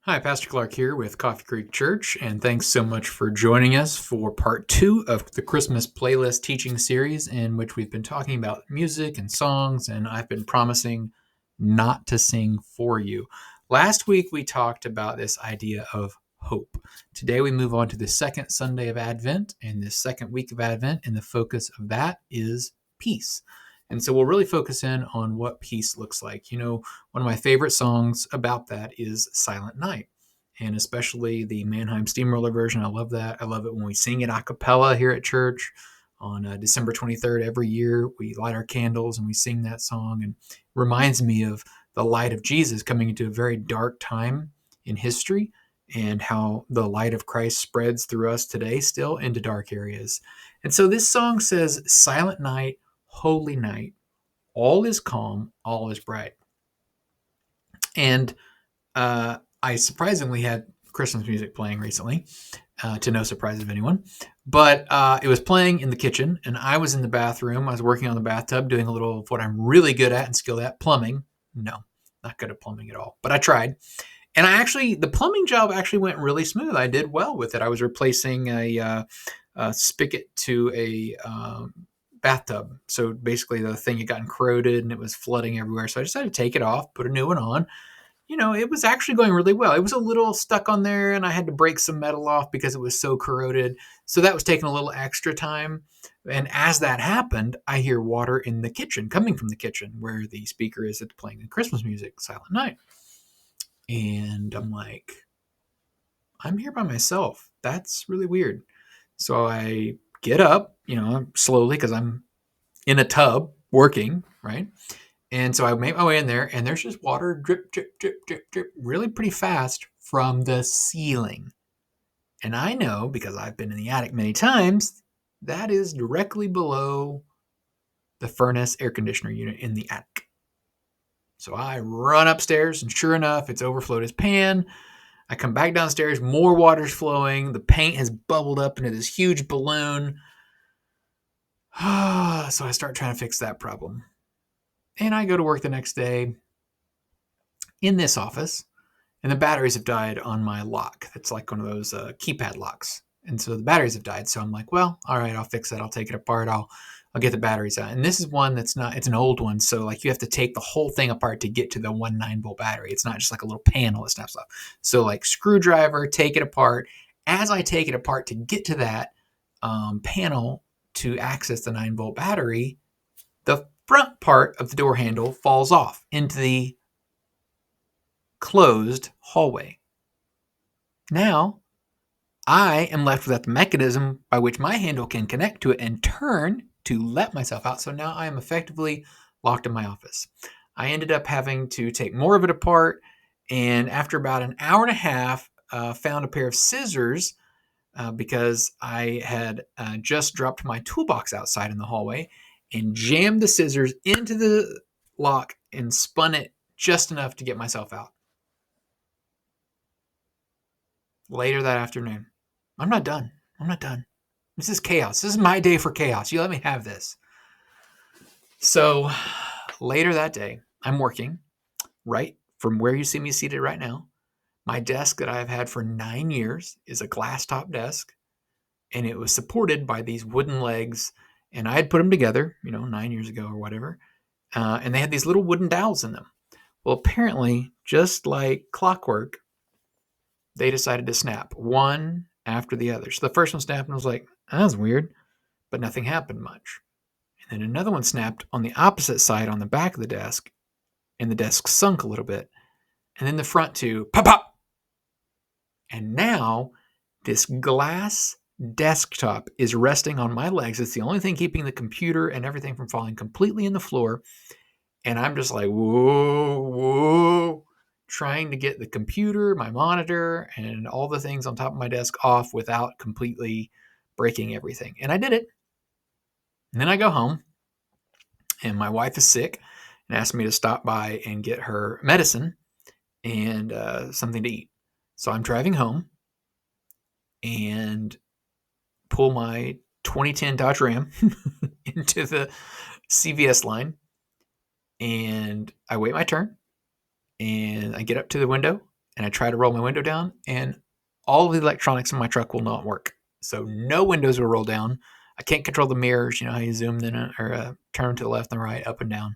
Hi, Pastor Clark here with Coffee Creek Church, and thanks so much for joining us for part 2 of the Christmas playlist teaching series, in which we've been talking about music and songs, and I've been promising not to sing for you. Last week we talked about this idea of hope. Today we move on to the second Sunday of Advent, and this second week of Advent, and the focus of that is peace. And so we'll really focus in on what peace looks like. One of my favorite songs about that is Silent Night, and especially the Mannheim Steamroller version. I love that. I love it when we sing it a cappella here at church on December 23rd every year. We light our candles and we sing that song, and it reminds me of the light of Jesus coming into a very dark time in history and how the light of Christ spreads through us today still into dark areas. And so this song says, Silent night, holy night, all is calm, all is bright. And I surprisingly had Christmas music playing recently, to no surprise of anyone. But it was playing in the kitchen, and I was in the bathroom. I was working on the bathtub, doing a little of what I'm really good at and skilled at, plumbing. No, not good at plumbing at all, but I tried. And the plumbing job actually went really smooth. I did well with it. I was replacing a spigot to a bathtub. So basically the thing had gotten corroded and it was flooding everywhere. So I decided to take it off, put a new one on. It was actually going really well. It was a little stuck on there and I had to break some metal off because it was so corroded. So that was taking a little extra time. And as that happened, I hear water in the kitchen, coming from the kitchen where the speaker is playing the Christmas music, Silent Night. And I'm like, I'm here by myself. That's really weird. So I get up, slowly because I'm in a tub working, right? And so I make my way in there, and there's just water drip, drip, drip, drip, drip, really pretty fast from the ceiling. And I know, because I've been in the attic many times, that is directly below the furnace air conditioner unit in the attic. So I run upstairs, and sure enough, it's overflowed his pan. I come back downstairs, more water's flowing. The paint has bubbled up into this huge balloon. So I start trying to fix that problem. And I go to work the next day in this office, and the batteries have died on my lock. It's like one of those keypad locks. And so the batteries have died. So I'm like, well, all right, I'll fix that. I'll take it apart. I'll get the batteries out. And this is one it's an old one. So like you have to take the whole thing apart to get to the 9-volt battery. It's not just like a little panel that snaps off. So like screwdriver, take it apart. As I take it apart to get to that panel to access the 9-volt battery, the front part of the door handle falls off into the closed hallway. Now, I am left without the mechanism by which my handle can connect to it and turn to let myself out. So now I am effectively locked in my office. I ended up having to take more of it apart, and after about an hour and a half, found a pair of scissors because I had just dropped my toolbox outside in the hallway and jammed the scissors into the lock and spun it just enough to get myself out. Later that afternoon, I'm not done. This is chaos. This is my day for chaos. You let me have this. So later that day, I'm working right from where you see me seated right now. My desk that I've had for 9 years is a glass top desk, and it was supported by these wooden legs. And I had put them together, 9 years ago or whatever. And they had these little wooden dowels in them. Well, apparently, just like clockwork, they decided to snap one after the other. So the first one snapped and I was like, that was weird, but nothing happened much. And then another one snapped on the opposite side on the back of the desk, and the desk sunk a little bit. And then the front two, pop, pop. And now this glass desktop is resting on my legs. It's the only thing keeping the computer and everything from falling completely in the floor. And I'm just like, whoa, trying to get the computer, my monitor, and all the things on top of my desk off without completely breaking everything. And I did it. And then I go home, and my wife is sick and asked me to stop by and get her medicine and something to eat. So I'm driving home and pull my 2010 Dodge Ram into the CVS line, and I wait my turn, and I get up to the window, and I try to roll my window down, and all of the electronics in my truck will not work. So no windows will roll down. I can't control the mirrors. You know how you zoom in or turn to the left and right, up and down.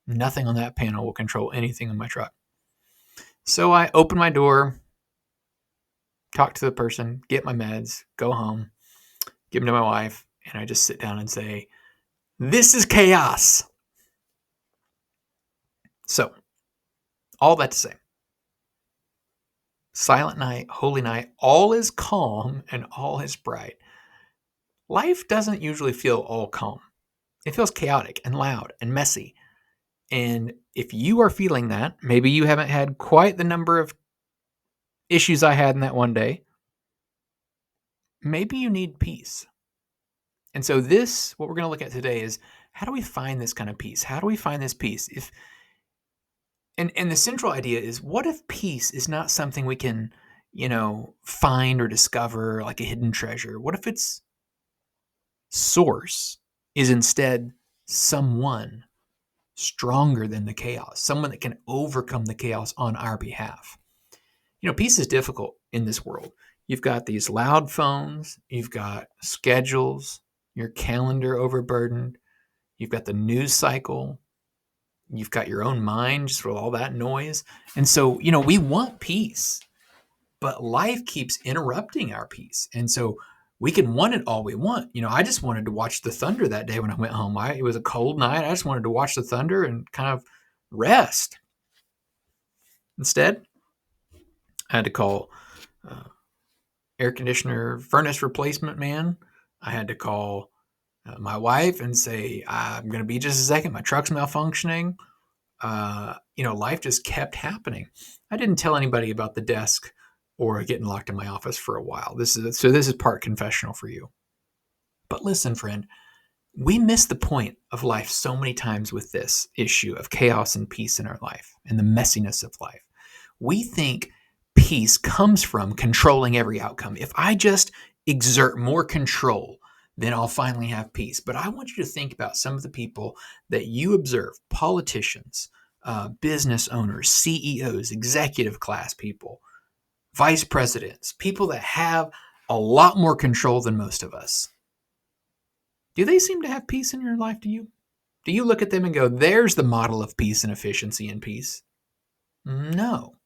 Nothing on that panel will control anything in my truck. So I open my door, talk to the person, get my meds, go home, give them to my wife, and I just sit down and say, "This is chaos." So, all that to say, silent night, holy night, all is calm and all is bright. Life doesn't usually feel all calm. It feels chaotic and loud and messy. And if you are feeling that, maybe you haven't had quite the number of issues I had in that one day, maybe you need peace. And so what we're going to look at today is, how do we find this kind of peace? How do we find this peace? And the central idea is, what if peace is not something we can, find or discover like a hidden treasure? What if its source is instead someone stronger than the chaos, someone that can overcome the chaos on our behalf? Peace is difficult in this world. You've got these loud phones, you've got schedules, your calendar overburdened, you've got the news cycle, you've got your own mind just with all that noise. And so, we want peace, but life keeps interrupting our peace. And so we can want it all we want. I just wanted to watch the thunder that day when I went home. It was a cold night. I just wanted to watch the thunder and kind of rest. Instead, I had to call air conditioner furnace replacement man. I had to call my wife and say, "I'm going to be just a second. My truck's malfunctioning." Life just kept happening. I didn't tell anybody about the desk or getting locked in my office for a while. This is part confessional for you. But listen, friend, we miss the point of life so many times with this issue of chaos and peace in our life and the messiness of life. We think peace comes from controlling every outcome. If I just exert more control, then I'll finally have peace. But I want you to think about some of the people that you observe, politicians, business owners, CEOs, executive class people, vice presidents, people that have a lot more control than most of us. Do they seem to have peace in your life to you? Do you look at them and go, "There's the model of peace and efficiency and peace"? No.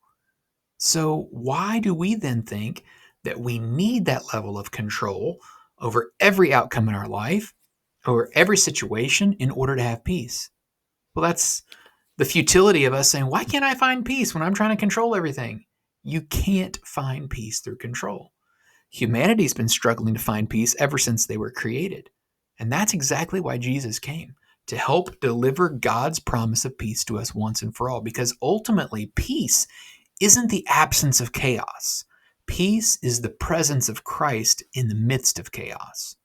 So why do we then think that we need that level of control over every outcome in our life, over every situation, in order to have peace? Well, that's the futility of us saying, "Why can't I find peace when I'm trying to control everything?" You can't find peace through control. Humanity's been struggling to find peace ever since they were created. And that's exactly why Jesus came, to help deliver God's promise of peace to us once and for all. Because ultimately, peace isn't the absence of chaos. Peace is the presence of Christ in the midst of chaos.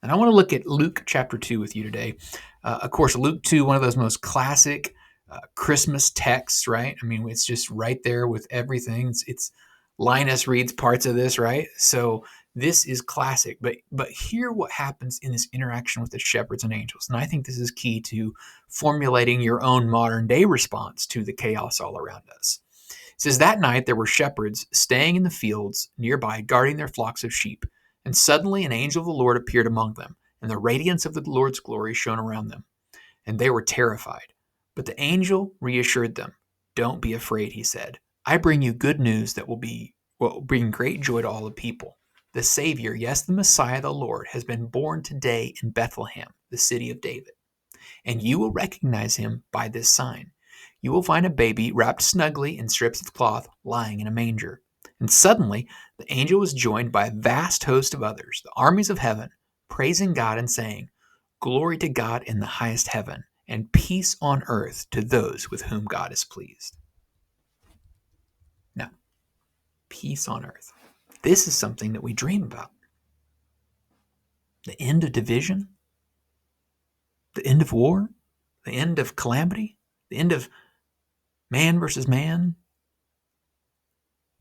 And I want to look at Luke chapter 2 with you today. Of course, Luke 2, one of those most classic Christmas texts, right? I mean, it's just right there with everything. It's Linus reads parts of this, right? So this is classic. But hear what happens in this interaction with the shepherds and angels. And I think this is key to formulating your own modern day response to the chaos all around us. It says, "That night there were shepherds staying in the fields nearby, guarding their flocks of sheep. And suddenly an angel of the Lord appeared among them, and the radiance of the Lord's glory shone around them. And they were terrified. But the angel reassured them. 'Don't be afraid,' he said. 'I bring you good news that will bring great joy to all the people. The Savior, yes, the Messiah, the Lord, has been born today in Bethlehem, the city of David. And you will recognize him by this sign. You will find a baby wrapped snugly in strips of cloth, lying in a manger.' And suddenly the angel was joined by a vast host of others, the armies of heaven, praising God and saying, 'Glory to God in the highest heaven, and peace on earth to those with whom God is pleased.'" Now, peace on earth. This is something that we dream about. The end of division, the end of war, the end of calamity, the end of man versus man.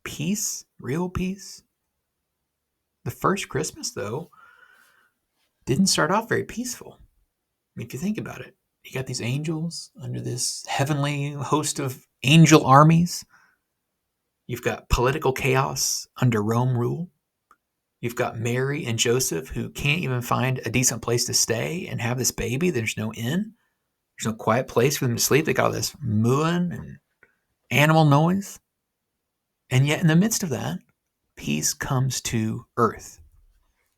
Peace, real peace. The first Christmas, though, didn't start off very peaceful. I mean, if you think about it, you got these angels under this heavenly host of angel armies. You've got political chaos under Rome rule. You've got Mary and Joseph who can't even find a decent place to stay and have this baby. There's no inn. There's no quiet place for them to sleep. They got all this mooing and animal noise. And yet in the midst of that, peace comes to earth.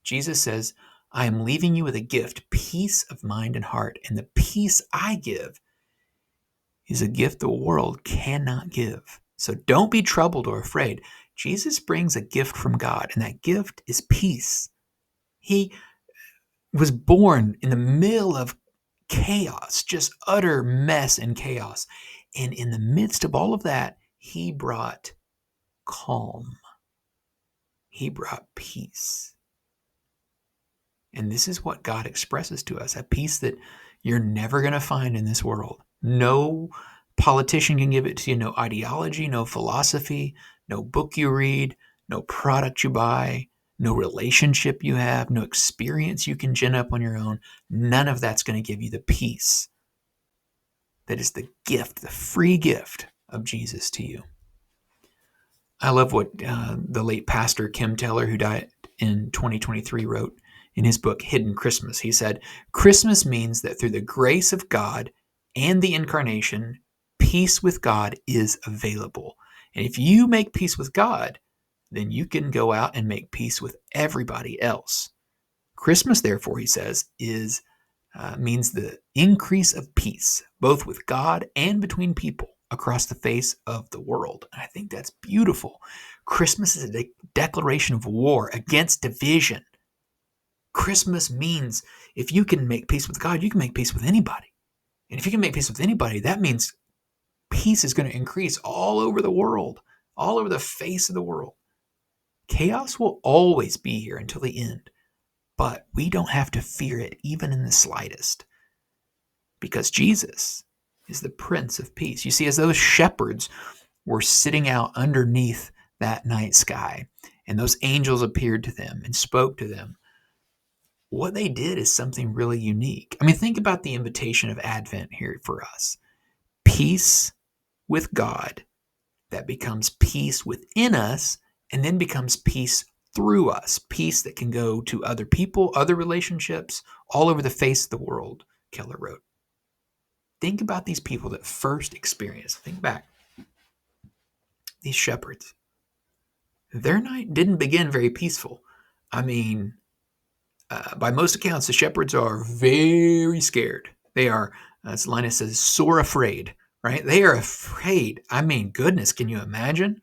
Jesus says, I am leaving you with a gift, peace of mind and heart. And the peace I give is a gift the world cannot give. So don't be troubled or afraid. Jesus brings a gift from God, and that gift is peace. He was born in the middle of chaos, just utter mess and chaos. And in the midst of all of that, he brought calm. He brought peace. And this is what God expresses to us, a peace that you're never going to find in this world. No politician can give it to you, no ideology, no philosophy, no book you read, no product you buy, no relationship you have, no experience you can gin up on your own. None of that's going to give you the peace that is the gift, the free gift of Jesus to you. I love what the late pastor Kim Teller, who died in 2023, wrote in his book, Hidden Christmas. He said, Christmas means that through the grace of God and the incarnation, peace with God is available. And if you make peace with God, then you can go out and make peace with everybody else. Christmas, therefore, he says, means the increase of peace, both with God and between people across the face of the world. And I think that's beautiful. Christmas is a declaration of war against division. Christmas means if you can make peace with God, you can make peace with anybody. And if you can make peace with anybody, that means peace is going to increase all over the world, all over the face of the world. Chaos will always be here until the end, but we don't have to fear it even in the slightest, because Jesus is the Prince of Peace. You see, as those shepherds were sitting out underneath that night sky, and those angels appeared to them and spoke to them, what they did is something really unique. I mean, think about the invitation of Advent here for us. Peace with God that becomes peace within us and then becomes peace through us. Peace that can go to other people, other relationships, all over the face of the world, Keller wrote. Think about these people that first experienced. Think back. These shepherds. Their night didn't begin very peaceful. I mean, by most accounts, the shepherds are very scared. They are, as Linus says, sore afraid, right? They are afraid. I mean, goodness, can you imagine?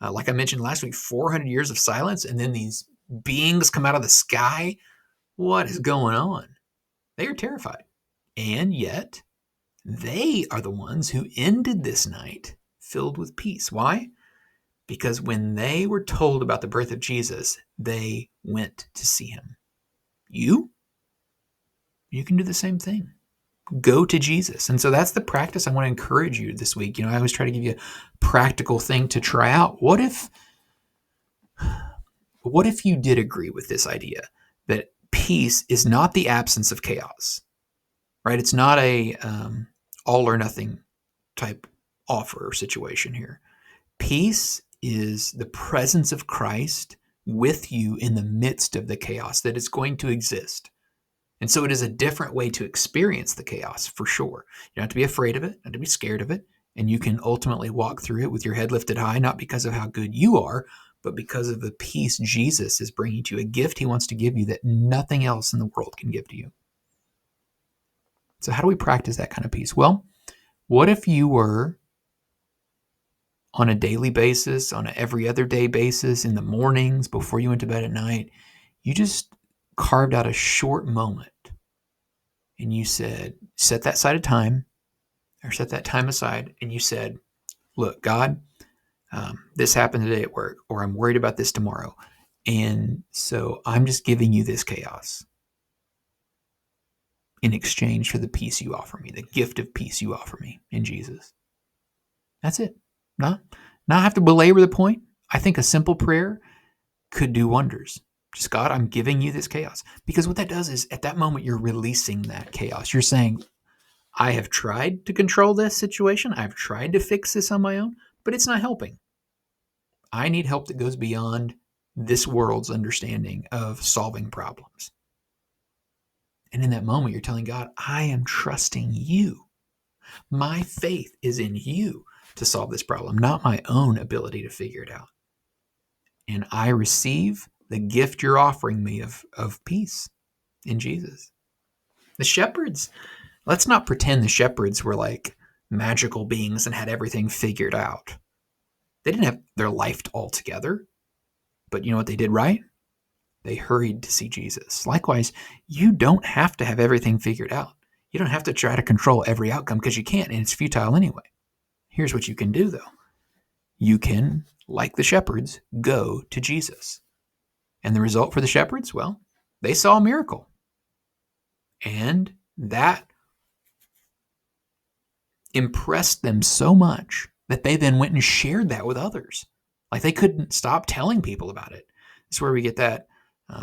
Like I mentioned last week, 400 years of silence, and then these beings come out of the sky. What is going on? They are terrified. And yet, they are the ones who ended this night filled with peace. Why? Because when they were told about the birth of Jesus, they went to see him. You can do the same thing. Go to Jesus. And so that's the practice I want to encourage you this week. I always try to give you a practical thing to try out. What if you did agree with this idea that peace is not the absence of chaos, right? It's not a all or nothing type offer or situation here. Peace is the presence of Christ with you in the midst of the chaos that is going to exist. And so it is a different way to experience the chaos, for sure. You don't have to be afraid of it, not to be scared of it, and you can ultimately walk through it with your head lifted high, not because of how good you are, but because of the peace Jesus is bringing to you, a gift he wants to give you that nothing else in the world can give to you. So how do we practice that kind of peace? Well, what if you were on a daily basis, on an every other day basis, in the mornings, before you went to bed at night, you just carved out a short moment and you said, set that side of time, or set that time aside, and you said, look, God, this happened today at work, or I'm worried about this tomorrow. And so I'm just giving you this chaos in exchange for the peace you offer me, the gift of peace you offer me in Jesus. That's it. Not have to belabor the point. I think a simple prayer could do wonders. Just, God, I'm giving you this chaos. Because what that does is at that moment, you're releasing that chaos. You're saying, I have tried to control this situation. I've tried to fix this on my own, but it's not helping. I need help that goes beyond this world's understanding of solving problems. And in that moment, you're telling God, I am trusting you. My faith is in you to solve this problem, not my own ability to figure it out. And I receive the gift you're offering me of peace in Jesus. The shepherds, let's not pretend the shepherds were like magical beings and had everything figured out. They didn't have their life all together. But you know what they did right? They hurried to see Jesus. Likewise, you don't have to have everything figured out. You don't have to try to control every outcome because you can't, and it's futile anyway. Here's what you can do, though. You can, like the shepherds, go to Jesus. And the result for the shepherds? Well, they saw a miracle. And that impressed them so much that they then went and shared that with others. Like they couldn't stop telling people about it. It's where we get that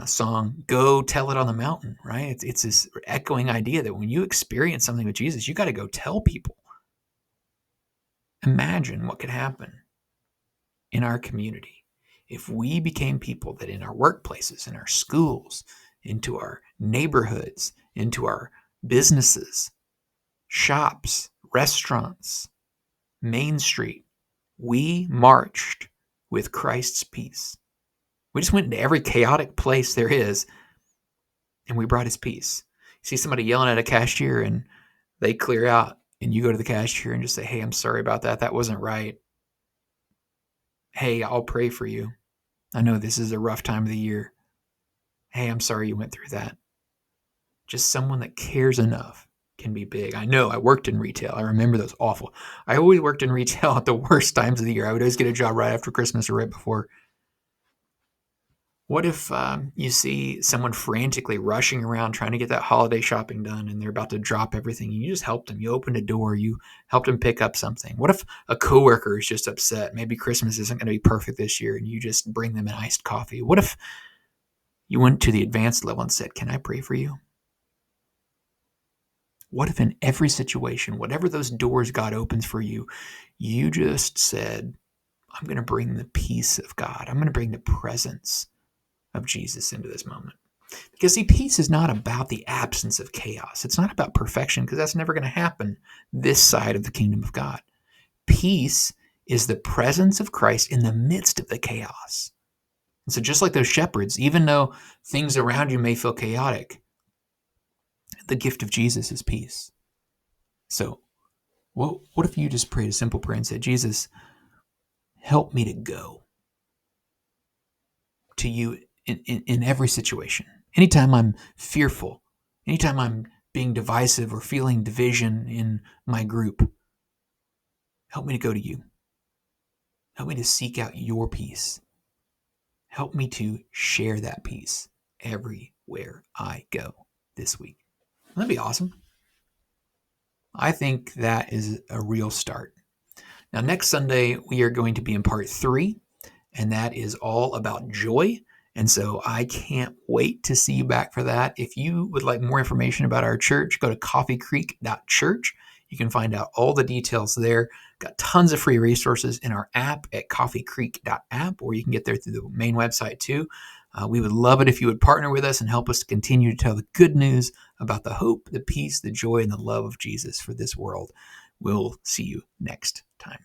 song, Go Tell It on the Mountain, right? It's this echoing idea that when you experience something with Jesus, you got to go tell people. Imagine what could happen in our community if we became people that in our workplaces, in our schools, into our neighborhoods, into our businesses, shops, restaurants, Main Street, we marched with Christ's peace. We just went into every chaotic place there is, and we brought his peace. You see somebody yelling at a cashier, and they clear out, and you go to the cashier and just say, hey, I'm sorry about that. That wasn't right. Hey, I'll pray for you. I know this is a rough time of the year. Hey, I'm sorry you went through that. Just someone that cares enough can be big. I know I worked in retail. I remember those awful. I always worked in retail at the worst times of the year. I would always get a job right after Christmas or right before. What if you see someone frantically rushing around trying to get that holiday shopping done and they're about to drop everything and you just helped them. You opened a door. You helped them pick up something. What if a coworker is just upset? Maybe Christmas isn't going to be perfect this year and you just bring them an iced coffee. What if you went to the advanced level and said, can I pray for you? What if in every situation, whatever those doors God opens for you, you just said, I'm going to bring the peace of God. I'm going to bring the presence of Jesus into this moment. Because see, peace is not about the absence of chaos. It's not about perfection because that's never going to happen this side of the kingdom of God. Peace is the presence of Christ in the midst of the chaos. And so just like those shepherds, even though things around you may feel chaotic, the gift of Jesus is peace. So what if you just prayed a simple prayer and said, Jesus, help me to go to you in every situation. Anytime I'm fearful, anytime I'm being divisive or feeling division in my group, help me to go to you. Help me to seek out your peace. Help me to share that peace everywhere I go this week. That'd be awesome. I think that is a real start. Now, next Sunday, we are going to be in part 3, and that is all about joy. And so I can't wait to see you back for that. If you would like more information about our church, go to coffeecreek.church. You can find out all the details there. Got tons of free resources in our app at coffeecreek.app, or you can get there through the main website too. We would love it if you would partner with us and help us to continue to tell the good news about the hope, the peace, the joy, and the love of Jesus for this world. We'll see you next time.